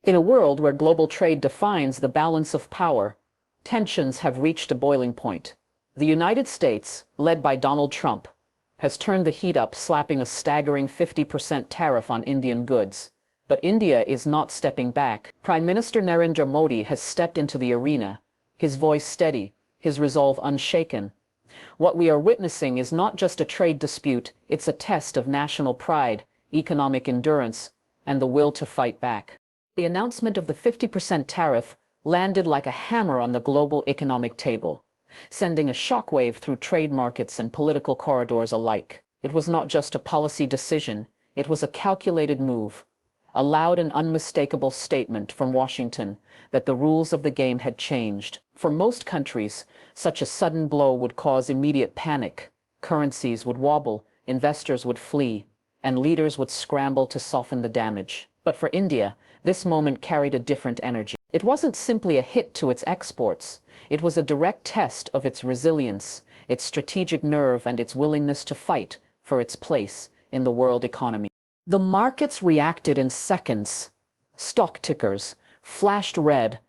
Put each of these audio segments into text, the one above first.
In a world where global trade defines the balance of power, tensions have reached a boiling point. The United States, led by Donald Trump, has turned the heat up, slapping a staggering 50% tariff on Indian goods. But India is not stepping back. Prime Minister Narendra Modi has stepped into the arena, his voice steady, his resolve unshaken. What we are witnessing is not just a trade dispute, it's a test of national pride, economic endurance, and the will to fight back. The announcement of the 50% tariff landed like a hammer on the global economic table, sending a shockwave through trade markets and political corridors alike. It was not just a policy decision, it was a calculated move, a loud and unmistakable statement from Washington that the rules of the game had changed. For most countries, such a sudden blow would cause immediate panic. Currencies would wobble, investors would flee, and leaders would scramble to soften the damage. But for India, this moment carried a different energy. It wasn't simply a hit to its exports. It was a direct test of its resilience, its strategic nerve, and its willingness to fight for its place in the world economy. The markets reacted in seconds. Stock tickers flashed red,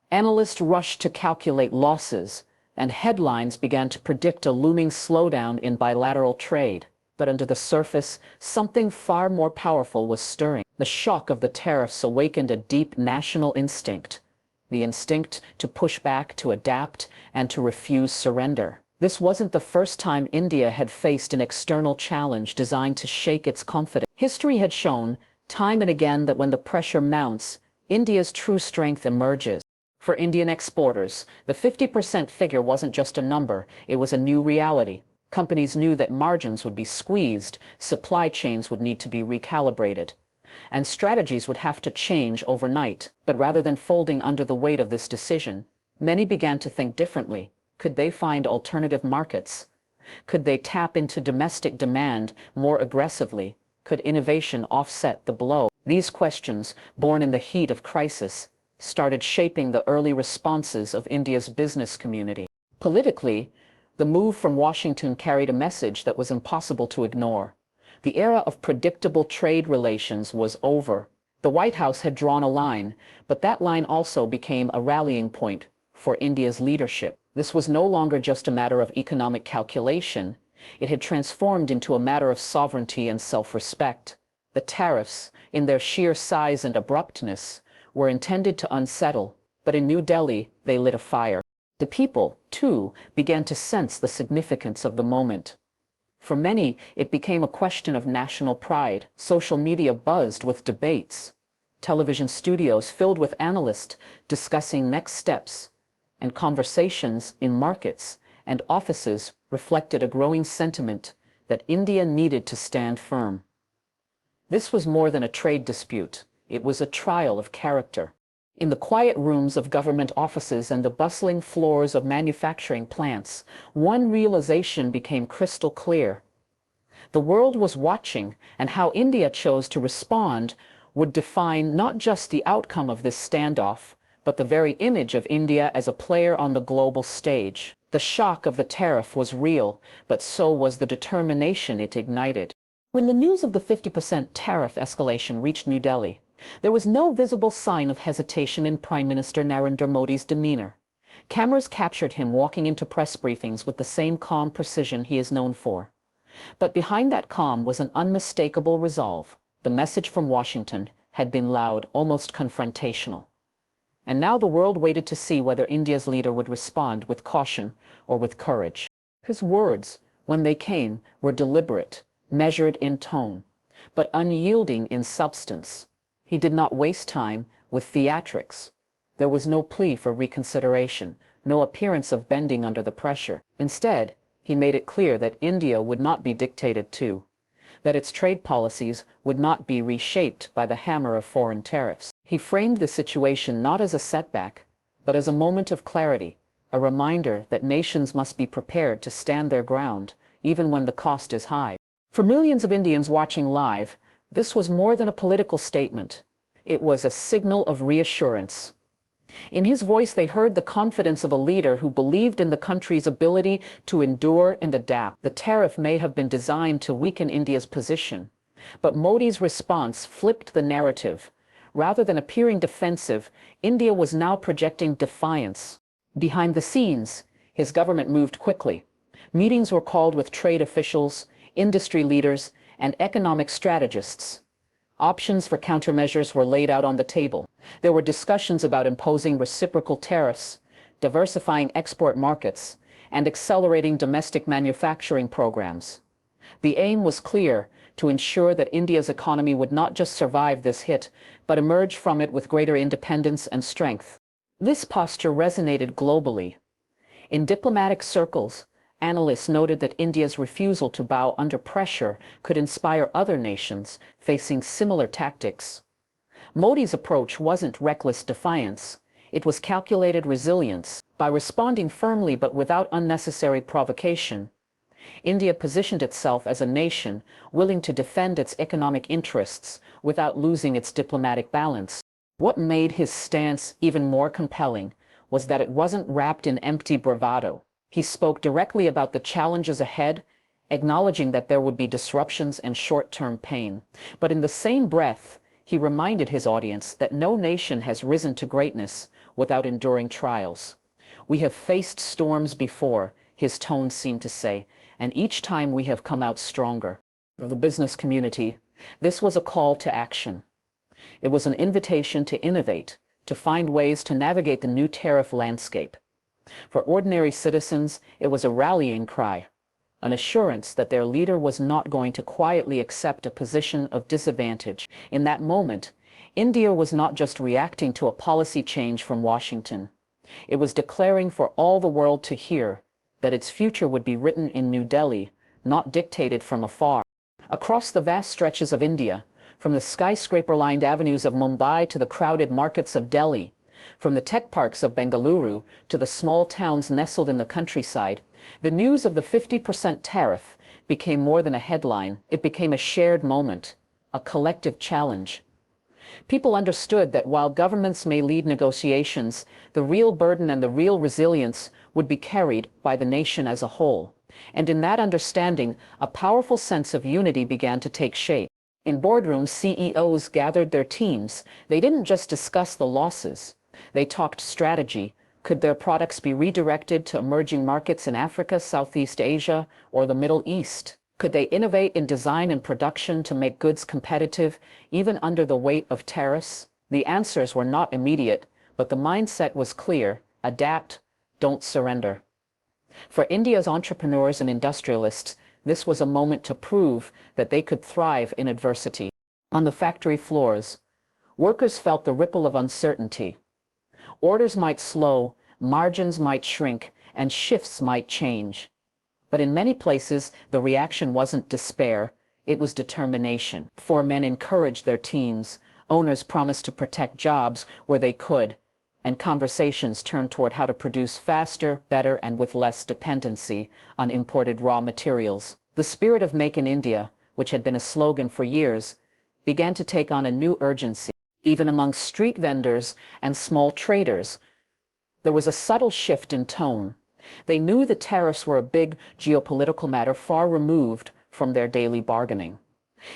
analysts rushed to calculate losses, and headlines began to predict a looming slowdown in bilateral trade. But under the surface, something far more powerful was stirring. The shock of the tariffs awakened a deep national instinct, the instinct to push back, to adapt, and to refuse surrender. This wasn't the first time India had faced an external challenge designed to shake its confidence. History had shown, time and again, that when the pressure mounts, India's true strength emerges. For Indian exporters, the 50% figure wasn't just a number, it was a new reality. Companies knew that margins would be squeezed, supply chains would need to be recalibrated, and strategies would have to change overnight. But rather than folding under the weight of this decision, many began to think differently. Could they find alternative markets? Could they tap into domestic demand more aggressively? Could innovation offset the blow? These questions, born in the heat of crisis, started shaping the early responses of India's business community. Politically, the move from Washington carried a message that was impossible to ignore. The era of predictable trade relations was over. The White House had drawn a line, but that line also became a rallying point for India's leadership. This was no longer just a matter of economic calculation. It had transformed into a matter of sovereignty and self-respect. The tariffs, in their sheer size and abruptness, were intended to unsettle, but in New Delhi they lit a fire. The people, too, began to sense the significance of the moment. For many, it became a question of national pride. Social media buzzed with debates, television studios filled with analysts discussing next steps, and conversations in markets and offices reflected a growing sentiment that India needed to stand firm. This was more than a trade dispute. It was a trial of character. In the quiet rooms of government offices and the bustling floors of manufacturing plants, one realization became crystal clear. The world was watching, and how India chose to respond would define not just the outcome of this standoff, but the very image of India as a player on the global stage. The shock of the tariff was real, but so was the determination it ignited. When the news of the 50% tariff escalation reached New Delhi, there was no visible sign of hesitation in Prime Minister Narendra Modi's demeanor. Cameras captured him walking into press briefings with the same calm precision he is known for. But behind that calm was an unmistakable resolve. The message from Washington had been loud, almost confrontational. And now the world waited to see whether India's leader would respond with caution or with courage. His words, when they came, were deliberate, measured in tone, but unyielding in substance. He did not waste time with theatrics. There was no plea for reconsideration, no appearance of bending under the pressure. Instead, he made it clear that India would not be dictated to, that its trade policies would not be reshaped by the hammer of foreign tariffs. He framed the situation not as a setback, but as a moment of clarity, a reminder that nations must be prepared to stand their ground, even when the cost is high. For millions of Indians watching live, this was more than a political statement. It was a signal of reassurance. In his voice, they heard the confidence of a leader who believed in the country's ability to endure and adapt. The tariff may have been designed to weaken India's position, but Modi's response flipped the narrative, Rather than appearing defensive, India was now projecting defiance. Behind the scenes, his government moved quickly. Meetings were called with trade officials, industry leaders, and economic strategists. Options for countermeasures were laid out on the table. There were discussions about imposing reciprocal tariffs, diversifying export markets, and accelerating domestic manufacturing programs. The aim was clear: to ensure that India's economy would not just survive this hit, but emerge from it with greater independence and strength. This posture resonated globally. In diplomatic circles, analysts noted that India's refusal to bow under pressure could inspire other nations facing similar tactics. Modi's approach wasn't reckless defiance. It was calculated resilience. By responding firmly but without unnecessary provocation, India positioned itself as a nation willing to defend its economic interests without losing its diplomatic balance. What made his stance even more compelling was that it wasn't wrapped in empty bravado. He spoke directly about the challenges ahead, acknowledging that there would be disruptions and short-term pain. But in the same breath, he reminded his audience that no nation has risen to greatness without enduring trials. "We have faced storms before," his tone seemed to say, "and each time we have come out stronger." For the business community, this was a call to action. It was an invitation to innovate, to find ways to navigate the new tariff landscape. For ordinary citizens, it was a rallying cry, an assurance that their leader was not going to quietly accept a position of disadvantage. In that moment, India was not just reacting to a policy change from Washington. It was declaring for all the world to hear that its future would be written in New Delhi, not dictated from afar. Across the vast stretches of India, from the skyscraper-lined avenues of Mumbai to the crowded markets of Delhi, from the tech parks of Bengaluru to the small towns nestled in the countryside, the news of the 50% tariff became more than a headline. It became a shared moment, a collective challenge. People understood that while governments may lead negotiations, the real burden and the real resilience would be carried by the nation as a whole. And in that understanding, a powerful sense of unity began to take shape. In boardrooms, CEOs gathered their teams. They didn't just discuss the losses. They talked strategy. Could their products be redirected to emerging markets in Africa, Southeast Asia, or the Middle East? Could they innovate in design and production to make goods competitive, even under the weight of tariffs? The answers were not immediate, but the mindset was clear: adapt, don't surrender. For India's entrepreneurs and industrialists, this was a moment to prove that they could thrive in adversity. On the factory floors, workers felt the ripple of uncertainty. Orders might slow, margins might shrink, and shifts might change. But in many places, the reaction wasn't despair, it was determination. Foremen encouraged their teams, owners promised to protect jobs where they could, and conversations turned toward how to produce faster, better, and with less dependency on imported raw materials. The spirit of Make in India, which had been a slogan for years, began to take on a new urgency. Even among street vendors and small traders, there was a subtle shift in tone. They knew the tariffs were a big geopolitical matter far removed from their daily bargaining.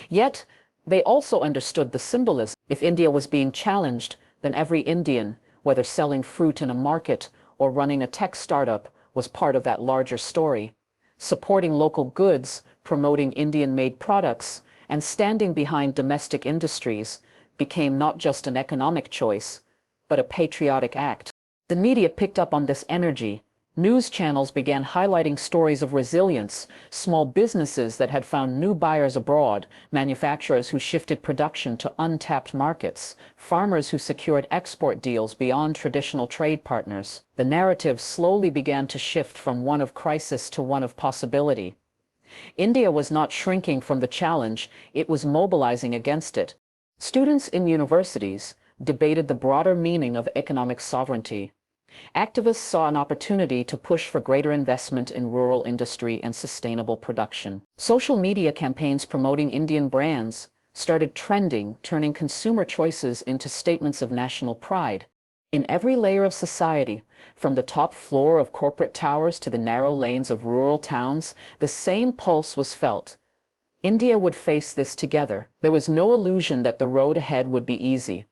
Yet, they also understood the symbolism. If India was being challenged, then every Indian, whether selling fruit in a market or running a tech startup, was part of that larger story. Supporting local goods, promoting Indian-made products, and standing behind domestic industries became not just an economic choice, but a patriotic act. The media picked up on this energy. News channels began highlighting stories of resilience, small businesses that had found new buyers abroad, manufacturers who shifted production to untapped markets, farmers who secured export deals beyond traditional trade partners. The narrative slowly began to shift from one of crisis to one of possibility. India was not shrinking from the challenge, it was mobilizing against it. Students in universities debated the broader meaning of economic sovereignty. Activists saw an opportunity to push for greater investment in rural industry and sustainable production. Social media campaigns promoting Indian brands started trending, turning consumer choices into statements of national pride. In every layer of society, from the top floor of corporate towers to the narrow lanes of rural towns, the same pulse was felt. India would face this together. There was no illusion that the road ahead would be easy.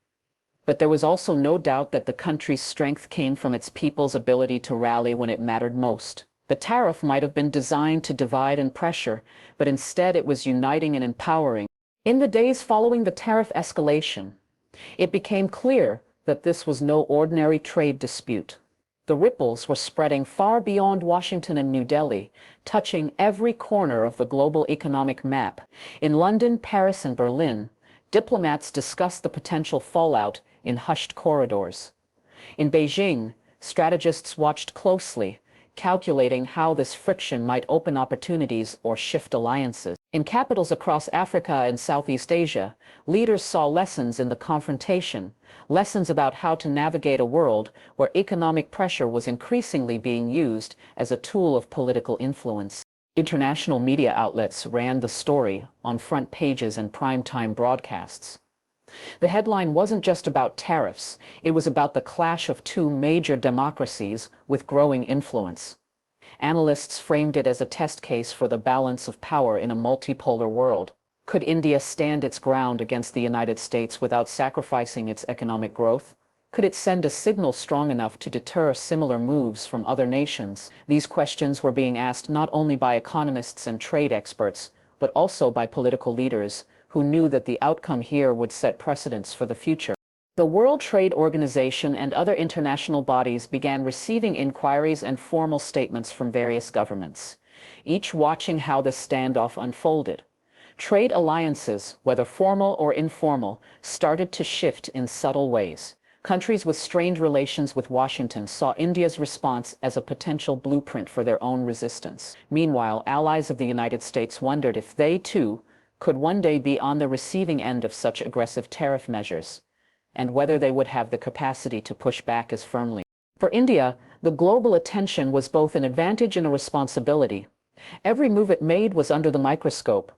But there was also no doubt that the country's strength came from its people's ability to rally when it mattered most. The tariff might have been designed to divide and pressure, but instead it was uniting and empowering. In the days following the tariff escalation, it became clear that this was no ordinary trade dispute. The ripples were spreading far beyond Washington and New Delhi, touching every corner of the global economic map. In London, Paris, and Berlin, diplomats discussed the potential fallout in hushed corridors. In Beijing, strategists watched closely, calculating how this friction might open opportunities or shift alliances. In capitals across Africa and Southeast Asia, leaders saw lessons in the confrontation, lessons about how to navigate a world where economic pressure was increasingly being used as a tool of political influence. International media outlets ran the story on front pages and primetime broadcasts. The headline wasn't just about tariffs, it was about the clash of two major democracies with growing influence. Analysts framed it as a test case for the balance of power in a multipolar world. Could India stand its ground against the United States without sacrificing its economic growth? Could it send a signal strong enough to deter similar moves from other nations? These questions were being asked not only by economists and trade experts, but also by political leaders who knew that the outcome here would set precedents for the future. The World Trade Organization and other international bodies began receiving inquiries and formal statements from various governments, each watching how the standoff unfolded. Trade alliances, whether formal or informal, started to shift in subtle ways. Countries with strained relations with Washington saw India's response as a potential blueprint for their own resistance. Meanwhile, allies of the United States wondered if they, too, could one day be on the receiving end of such aggressive tariff measures, and whether they would have the capacity to push back as firmly. For India, the global attention was both an advantage and a responsibility. Every move it made was under the microscope.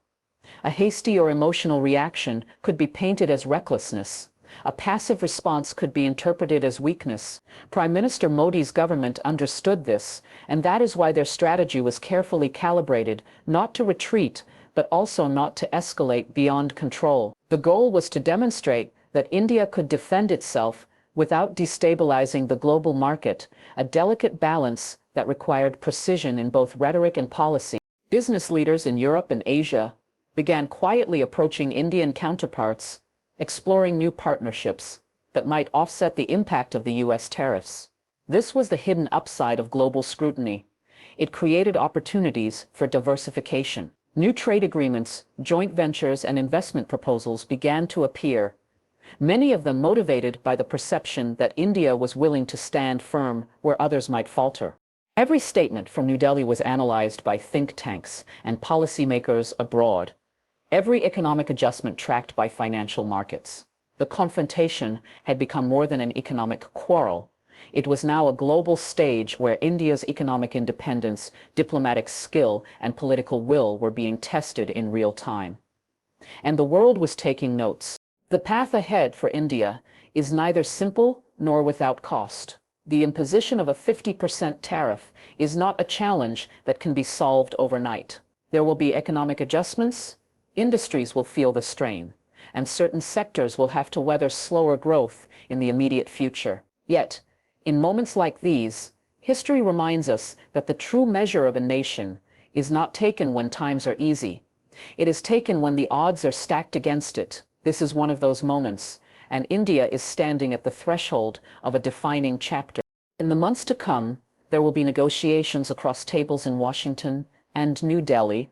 A hasty or emotional reaction could be painted as recklessness. A passive response could be interpreted as weakness. Prime Minister Modi's government understood this, and that is why their strategy was carefully calibrated, not to retreat, but also not to escalate beyond control. The goal was to demonstrate that India could defend itself without destabilizing the global market, a delicate balance that required precision in both rhetoric and policy. Business leaders in Europe and Asia began quietly approaching Indian counterparts, exploring new partnerships that might offset the impact of the US tariffs. This was the hidden upside of global scrutiny. It created opportunities for diversification. New trade agreements, joint ventures, and investment proposals began to appear, many of them motivated by the perception that India was willing to stand firm where others might falter. Every statement from New Delhi was analyzed by think tanks and policymakers abroad. Every economic adjustment tracked by financial markets. The confrontation had become more than an economic quarrel. It was now a global stage where India's economic independence, diplomatic skill, and political will were being tested in real time. And the world was taking notes. The path ahead for India is neither simple nor without cost. The imposition of a 50% tariff is not a challenge that can be solved overnight. There will be economic adjustments, industries will feel the strain, and certain sectors will have to weather slower growth in the immediate future. Yet, in moments like these, history reminds us that the true measure of a nation is not taken when times are easy. It is taken when the odds are stacked against it. This is one of those moments, and India is standing at the threshold of a defining chapter. In the months to come, there will be negotiations across tables in Washington and New Delhi.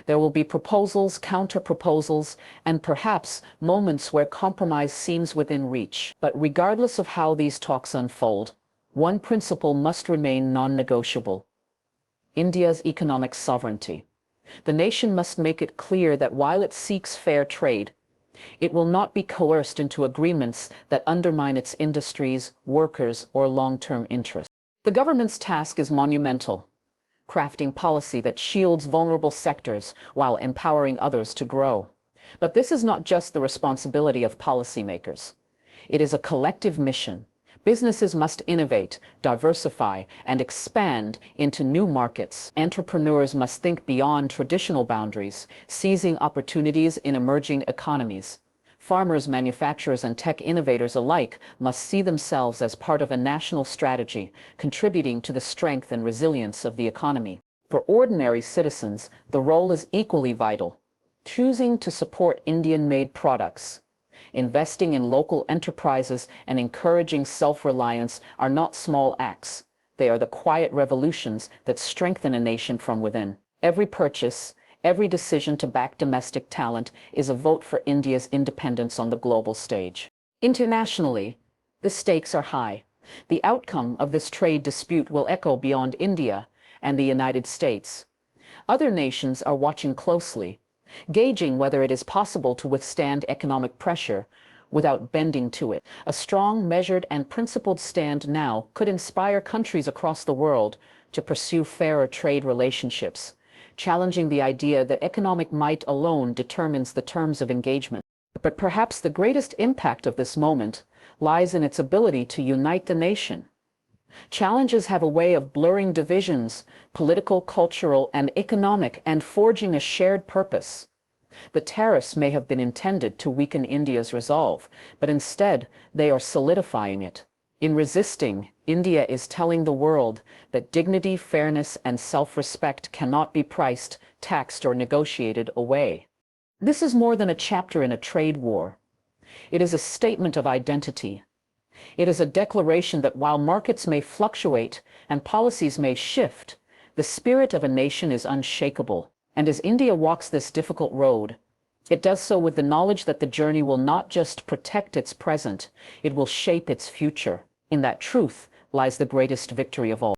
There will be proposals, counter-proposals, and perhaps moments where compromise seems within reach. But regardless of how these talks unfold, one principle must remain non-negotiable: India's economic sovereignty. The nation must make it clear that while it seeks fair trade, it will not be coerced into agreements that undermine its industries, workers, or long-term interests. The government's task is monumental: crafting policy that shields vulnerable sectors while empowering others to grow. But this is not just the responsibility of policymakers. It is a collective mission. Businesses must innovate, diversify, and expand into new markets. Entrepreneurs must think beyond traditional boundaries, seizing opportunities in emerging economies. Farmers, manufacturers, and tech innovators alike must see themselves as part of a national strategy, contributing to the strength and resilience of the economy. For ordinary citizens, the role is equally vital. Choosing to support Indian-made products, investing in local enterprises, and encouraging self-reliance are not small acts. They are the quiet revolutions that strengthen a nation from within. Every purchase, every decision to back domestic talent is a vote for India's independence on the global stage. Internationally, the stakes are high. The outcome of this trade dispute will echo beyond India and the United States. Other nations are watching closely, gauging whether it is possible to withstand economic pressure without bending to it. A strong, measured, and principled stand now could inspire countries across the world to pursue fairer trade relationships, challenging the idea that economic might alone determines the terms of engagement. But perhaps the greatest impact of this moment lies in its ability to unite the nation. Challenges have a way of blurring divisions, political, cultural, and economic, and forging a shared purpose. The tariffs may have been intended to weaken India's resolve, but instead they are solidifying it. In resisting, India is telling the world that dignity, fairness, and self-respect cannot be priced, taxed, or negotiated away. This is more than a chapter in a trade war. It is a statement of identity. It is a declaration that while markets may fluctuate and policies may shift, the spirit of a nation is unshakable. And as India walks this difficult road, it does so with the knowledge that the journey will not just protect its present, it will shape its future. In that truth lies the greatest victory of all.